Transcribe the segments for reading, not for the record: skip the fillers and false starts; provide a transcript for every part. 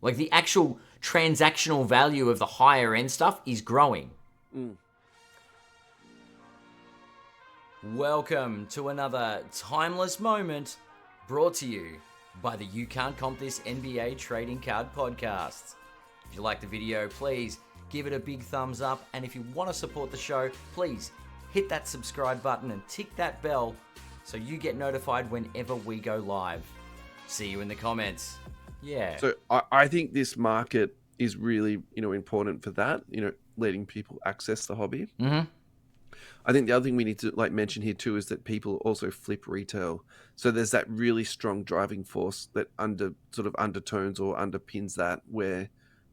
Like the actual transactional value of the higher end stuff is growing. Welcome to another timeless moment brought to you by the You Can't Comp This NBA Trading Card Podcast. If you like the video, please give it a big thumbs up. And if you want to support the show, please hit that subscribe button and tick that bell so you get notified whenever we go live. See you in the comments. Yeah. So I think this market is really, important for that, letting people access the hobby. Mm-hmm. I think the other thing we need to mention here too is that people also flip retail. So there's that really strong driving force that undertones or underpins that, where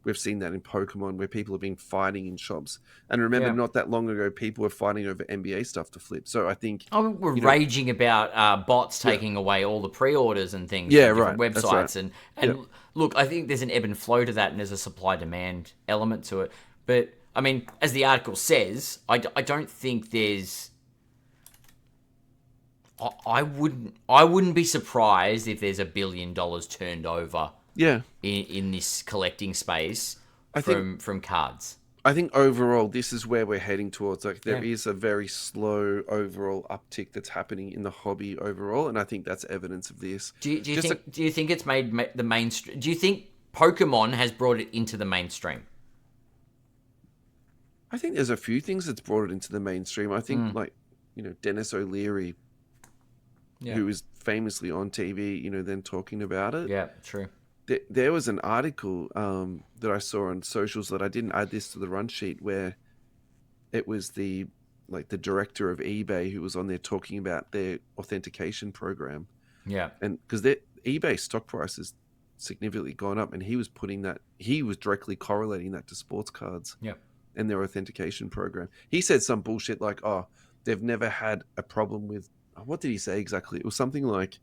we've seen that in Pokemon, where people have been fighting in shops. And remember, not that long ago, people were fighting over NBA stuff to flip. So I think we're raging about bots taking away all the pre-orders and things from different websites. Right. And look, I think there's an ebb and flow to that, and there's a supply-demand element to it. But I mean, as the article says, I don't think there's. I wouldn't be surprised if there's $1 billion turned over. Yeah. In this collecting space from cards. I think overall, this is where we're heading towards. There is a very slow overall uptick that's happening in the hobby overall, and I think that's evidence of this. Do you think it's made the mainstream? Do you think Pokemon has brought it into the mainstream? I think there's a few things that's brought it into the mainstream. I think, Dennis O'Leary, who is famously on TV, then talking about it. Yeah, true. There was an article that I saw on socials that I didn't add this to the run sheet, where it was the director of eBay who was on there talking about their authentication program. Yeah. And because eBay stock price has significantly gone up, and he was directly correlating that to sports cards. Yeah. And their authentication program. He said some bullshit like, they've never had a problem with, what did he say exactly? It was something like,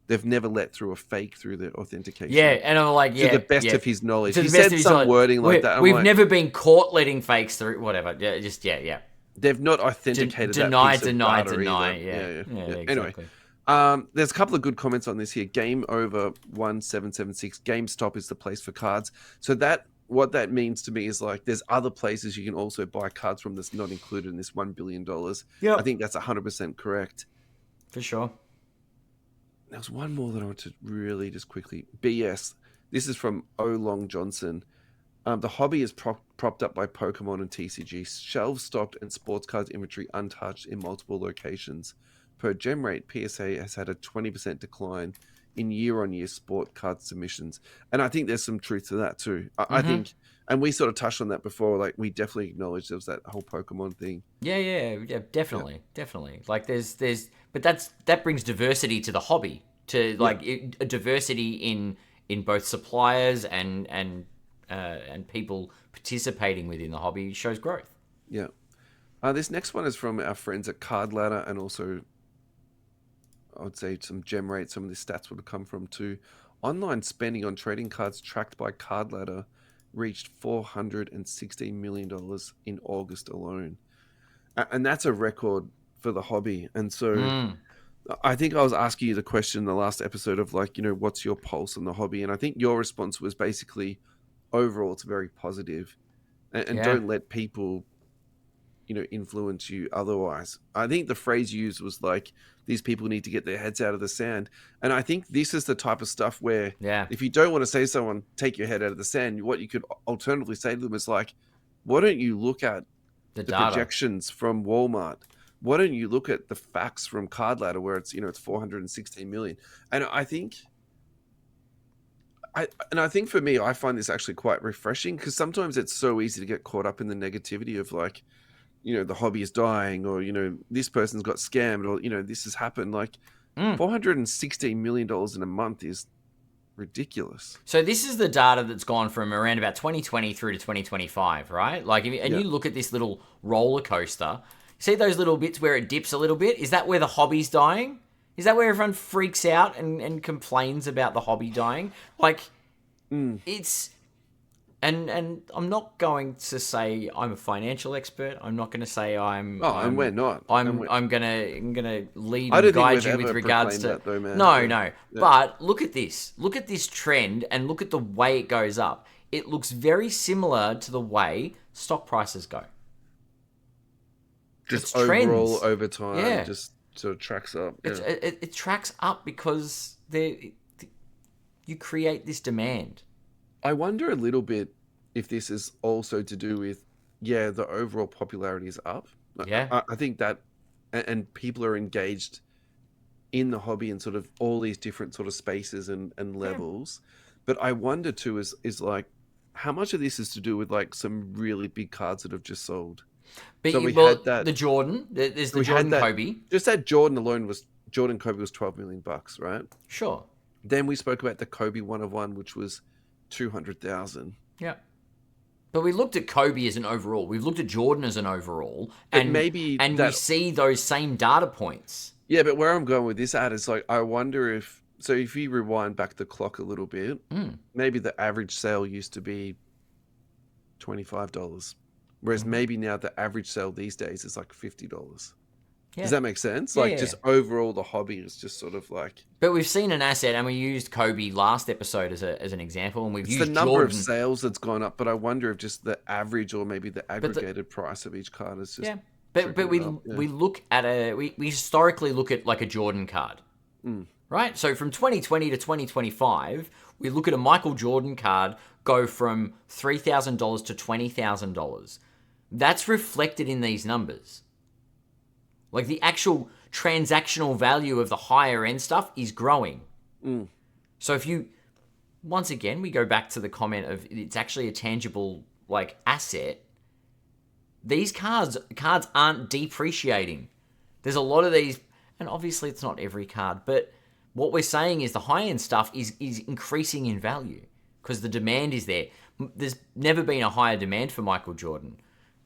they've never let through a fake through the authentication. Yeah, and I'm like, to the best of his knowledge. He said some wording like that. We've never been caught letting fakes through, whatever. Yeah. They've not authenticated that piece of data either. Yeah, exactly. Anyway, there's a couple of good comments on this here. Game over 1776. GameStop is the place for cards. So what that means to me is there's other places you can also buy cards from that's not included in this $1 billion. Yeah, I think that's 100% correct. For sure. There was one more that I want to really just quickly. BS. This is from O. Long Johnson. The hobby is propped up by Pokemon and TCG. Shelves stocked and sports cards inventory untouched in multiple locations. Per gem rate, PSA has had a 20% decline in year-on-year sport card submissions. And I think there's some truth to that too. I think, and we sort of touched on that before, we definitely acknowledged there was that whole Pokemon thing. Yeah, definitely. But that brings diversity to the hobby, to a diversity in both suppliers and people participating within the hobby shows growth. Yeah. This next one is from our friends at Card Ladder, and also I would say some gem rates, some of the stats would have come from too. Online spending on trading cards tracked by Card Ladder reached $416 million in August alone. And that's a record for the hobby. And so I think I was asking you the question in the last episode of what's your pulse on the hobby? And I think your response was basically, overall, it's very positive. And don't let people, influence you otherwise. I think the phrase used was these people need to get their heads out of the sand. And I think this is the type of stuff where if you don't want to say to someone, take your head out of the sand, what you could alternatively say to them is why don't you look at the projections from Walmart? Why don't you look at the facts from Card Ladder where it's, it's 416 million? And I think for me, I find this actually quite refreshing, because sometimes it's so easy to get caught up in the negativity of the hobby is dying, or, this person's got scammed, or, this has happened. $416 million in a month is ridiculous. So this is the data that's gone from around about 2020 through to 2025, right? You look at this little roller coaster, see those little bits where it dips a little bit? Is that where the hobby's dying? Is that where everyone freaks out and complains about the hobby dying? It's And I'm not going to say I'm a financial expert. I'm not going to say and we're not. I'm gonna lead I and don't think guide we've you with ever regards proclaimed to that though, man. no, Yeah. no. Yeah. But look at this. Look at this trend and look at the way it goes up. It looks very similar to the way stock prices go. Just It's overall trends. over time, Yeah. just sort of tracks up. Yeah. It tracks up because you create this demand. I wonder a little bit if this is also to do with, the overall popularity is up. Yeah. I think that, and people are engaged in the hobby in sort of all these different sort of spaces and levels. But I wonder too is like, how much of this is to do with like some really big cards that have just sold? But So you, we well, had that. the Jordan, there's the We had Jordan that. Kobe. Just that Jordan alone was Jordan Kobe was $12 million, right? Sure. Then we spoke about the Kobe 1 of 1, which was 200,000. Yeah. But we looked at Kobe as an overall. We've looked at Jordan as an overall, But and maybe we that. see those same data points. Yeah, but where I'm going with this ad is like, I wonder if, so if you rewind back the clock a little bit, maybe the average sale used to be $25, whereas maybe now the average sale these days is like $50. Yeah. Does that make sense? Yeah, Like, yeah. just overall, the hobby is just sort of like, But we've seen an asset, and we used Kobe last episode as an example, and we've it's used the number Jordan. of sales that's gone up, but I wonder if just the average or maybe the aggregated price of each card is just. Yeah. But we look at we historically look at like a Jordan card. Right? So from 2020 to 2025, we look at a Michael Jordan card go from $3,000 to $20,000. That's reflected in these numbers. Like the actual transactional value of the higher end stuff is growing. So if you, once again, we go back to the comment of it's actually a tangible like asset. These cards aren't depreciating. There's a lot of these, and obviously it's not every card, but what we're saying is the high-end stuff is increasing in value because the demand is there. There's never been a higher demand for Michael Jordan,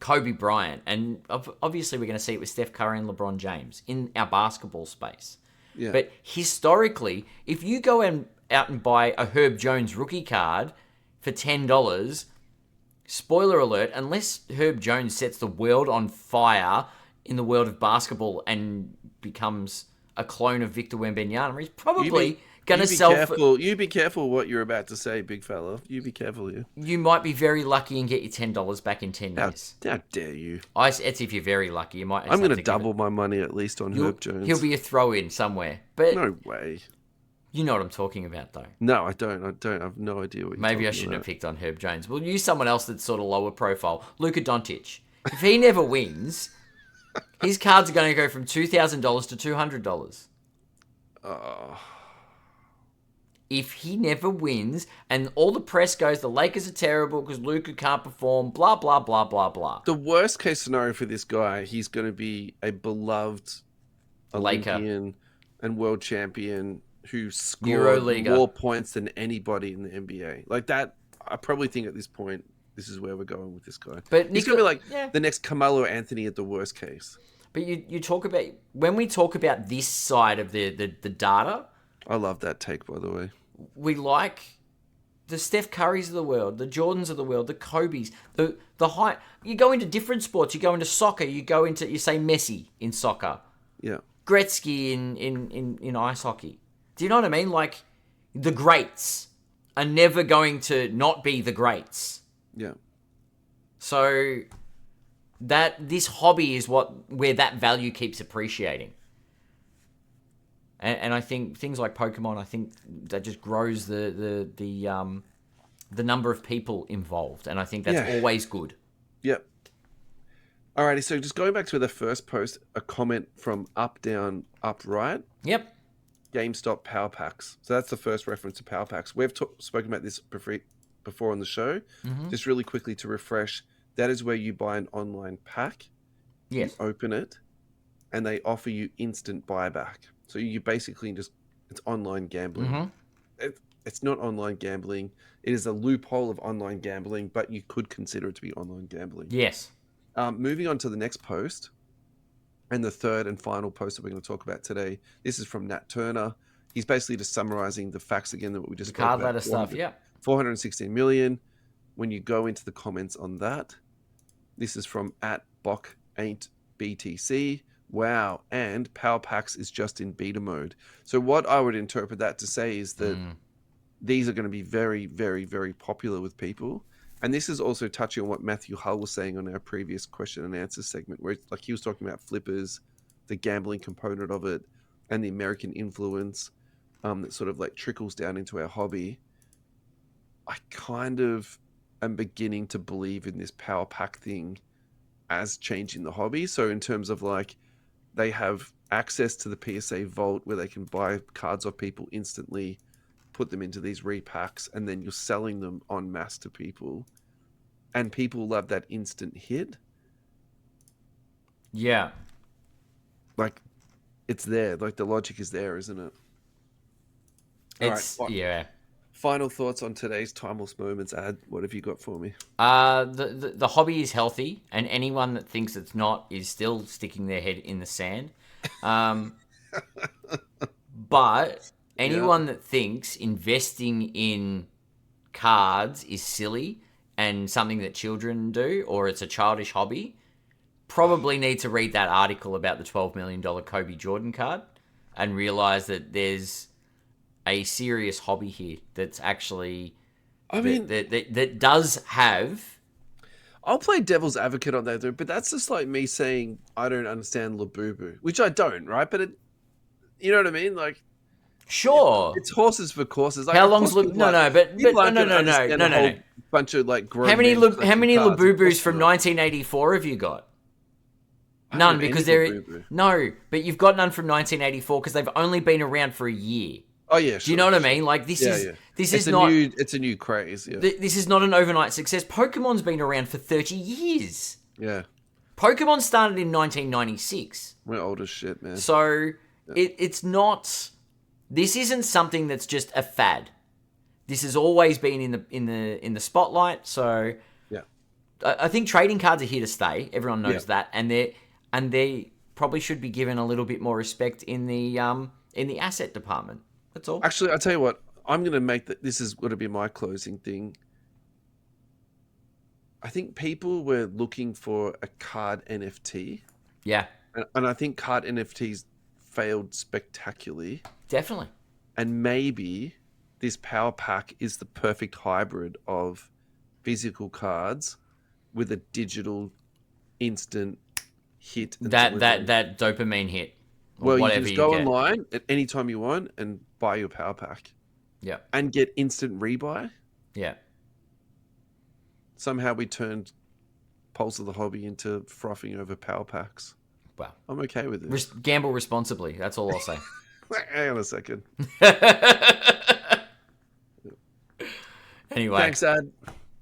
Kobe Bryant, and obviously we're going to see it with Steph Curry and LeBron James in our basketball space. Yeah. But historically, if you go out and buy a Herb Jones rookie card for $10, spoiler alert, unless Herb Jones sets the world on fire in the world of basketball and becomes a clone of Victor Wembanyama, he's probably going to sell You be careful what you're about to say, big fella. You be careful here. You might be very lucky and get your $10 back in 10 years. How dare you? It's if you're very lucky. You might. I'm going to double my money at least on Herb Jones. He'll be a throw-in somewhere. But no way. You know what I'm talking about, though. No, I don't. I have no idea what you're Maybe I shouldn't have picked on Herb Jones. We'll use someone else that's sort of lower profile. Luka Doncic. If he never wins, his cards are going to go from $2,000 to $200. If he never wins, and all the press goes, the Lakers are terrible because Luka can't perform, blah, blah, blah, blah, blah. The worst case scenario for this guy, he's going to be a beloved Olympian and world champion who scored more points than anybody in the NBA. Like that, I probably think at this point, this is where we're going with this guy. But he's going to be like the next Carmelo Anthony at the worst case. But you talk about, when we talk about this side of the data. I love that take, by the way. We like the Steph Currys of the world, the Jordans of the world, the Kobes, the high. You go into different sports. You go into soccer. You say Messi in soccer. Yeah. Gretzky in ice hockey. Do you know what I mean? Like, the greats are never going to not be the greats. Yeah. So this hobby is where that value keeps appreciating. And I think things like Pokemon, I think that just grows the number of people involved, and I think that's always good. Yep. Alrighty, so just going back to the first post, a comment from Up Down Upright. Yep. GameStop Power Packs. So that's the first reference to Power Packs. We've spoken about this before on the show. Mm-hmm. Just really quickly to refresh, that is where you buy an online pack. Yes. You open it, and they offer you instant buyback. So you basically it's online gambling. Mm-hmm. It's not online gambling. It is a loophole of online gambling, but you could consider it to be online gambling. Yes. Moving on to the next post, and the third and final post that we're going to talk about today. This is from Nat Turner. He's basically just summarizing the facts again that we just spoke about. Card ladder stuff, yeah. 416 million. when you go into the comments on that, this is from @BockAintBTC. Wow, and Power Packs is just in beta mode. So what I would interpret that to say is that these are going to be very, very, very popular with people. And this is also touching on what Matthew Hull was saying on our previous question and answer segment, where like he was talking about flippers, the gambling component of it, and the American influence that sort of like trickles down into our hobby. I kind of am beginning to believe in this power pack thing as changing the hobby. So in terms of like they have access to the PSA vault where they can buy cards off people instantly, put them into these repacks, and then you're selling them en masse to people, and people love that instant hit. Yeah, like it's there. Like the logic is there, isn't it? it's yeah. Final thoughts on today's timeless moments ad. What have you got for me? The hobby is healthy, and anyone that thinks it's not is still sticking their head in the sand. But anyone that thinks investing in cards is silly and something that children do, or it's a childish hobby, probably need to read that article about the $12 million Kobe Jordan card and realize that there's a serious hobby here that's actually... that does have... I'll play devil's advocate on that, though, but that's just like me saying I don't understand Labubu, which I don't, right? But you know what I mean? Like, sure, it's horses for courses. Like, how long's no? Bunch of like grown. How many Labubus from 1984 have you got? None, because no, but you've got none from 1984 because they've only been around for a year. Oh yeah, sure, do you know what I mean? Like this is it's a new craze. Yeah. This is not an overnight success. Pokemon's been around for 30 years. Yeah, Pokemon started in 1996. We're old as shit, man. So it's not. This isn't something that's just a fad. This has always been in the spotlight. So yeah, I think trading cards are here to stay. Everyone knows that, and they probably should be given a little bit more respect in the asset department. That's all. Actually, I'll tell you what. I'm going to make that. This is going to be my closing thing. I think people were looking for a card NFT. Yeah. And I think card NFTs failed spectacularly. Definitely. And maybe this power pack is the perfect hybrid of physical cards with a digital instant hit. That dopamine hit. Well, you can just go online at any time you want and buy your power pack. Yeah. And get instant rebuy. Yeah. Somehow we turned Pulse of the Hobby into frothing over power packs. Wow. I'm okay with it. Gamble responsibly. That's all I'll say. Hang on a second. Anyway. Thanks, Ad.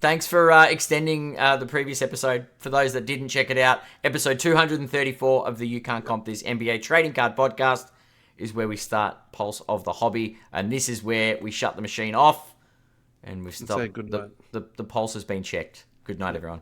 Thanks for extending the previous episode. For those that didn't check it out, episode 234 of the You Can't Comp This NBA Trading Card Podcast is where we start Pulse of the Hobby. And this is where we shut the machine off and we've stopped. Good night. The pulse has been checked. Good night, everyone.